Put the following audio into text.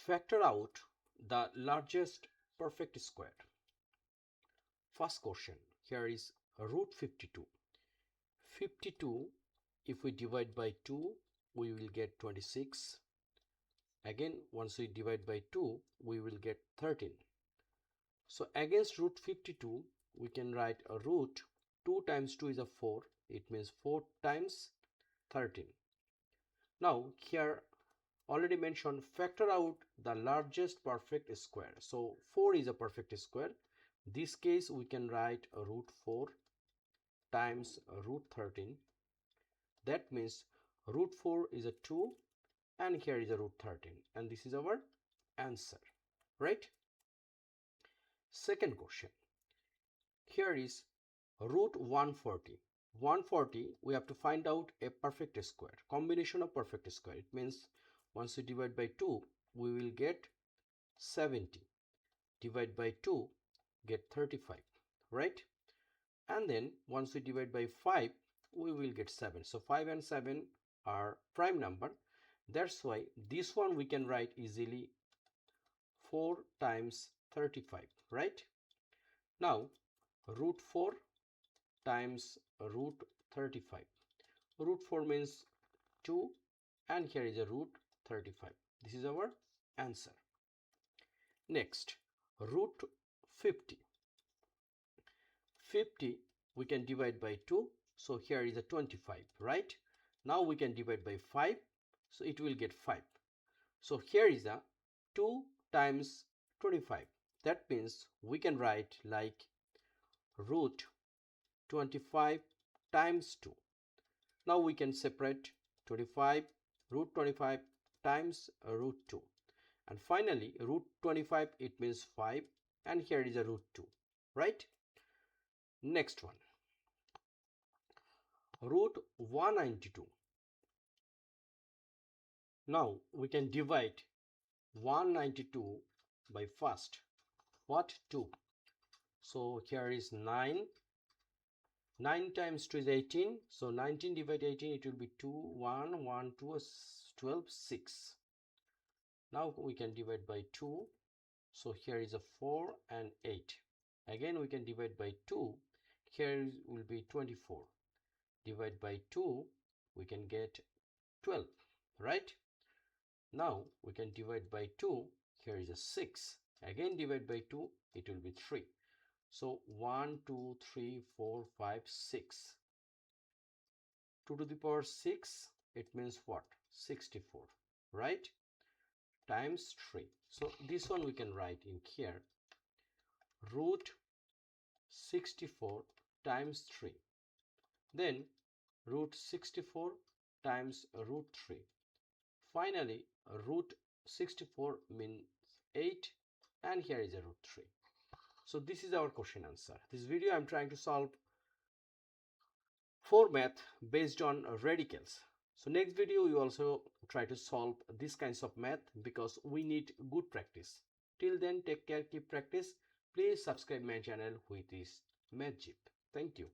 Factor out the largest perfect square. First question here is root 52. 52, if we divide by 2, we will get 26. Again, once we divide by 2, we will get 13. So against root 52, we can write a root. 2 times 2 is a 4. It means 4 times 13. Now here already mentioned, factor out the largest perfect square. So 4 is a perfect square. This case we can write a root 4 times a root 13. That means root 4 is a 2 and here is a root 13, and this is our answer, right? Second question, here is root 140. 140, we have to find out a perfect square, combination of perfect square. It means once we divide by 2, we will get 70. Divide by 2, get 35, right? And then once we divide by 5, we will get 7. So 5 and 7 are prime number. That's why this one we can write easily 4 times 35, right? Now root 4 times root 35. Root 4 means 2 and here is a root 35. This is our answer. Next, root 50. 50 we can divide by 2. So here is a 25, right? Now we can divide by 5. So it will get 5. So here is a 2 times 25. That means we can write like root 25 times 2. Now we can separate 25, root 25 times root 2. And finally, root 25, it means 5. And here is a root 2, right? Next one, root 192. Now we can divide 192 by first. What? 2. So here is 9. 9 times 2 is 18. So 19 divided 18, it will be 2, 1, 1, 2, 12, 6. Now we can divide by 2. So here is a 4 and 8. Again we can divide by 2. Here will be 24. Divide by 2, we can get 12, right? Now we can divide by 2. Here is a 6. Again divide by 2, it will be 3. So 1, 2, 3, 4, 5, 6. 2 to the power 6, it means what? 64, right? Times 3. So this one we can write in here. Root 64 times 3. Then root 64 times root 3. Finally, root 64 means 8 and here is a root 3. So this is our question answer. This video I am trying to solve 4 math based on radicals. So next video we also try to solve these kinds of math because we need good practice. Till then, take care, keep practice. Please subscribe my channel with this math jeep. Thank you.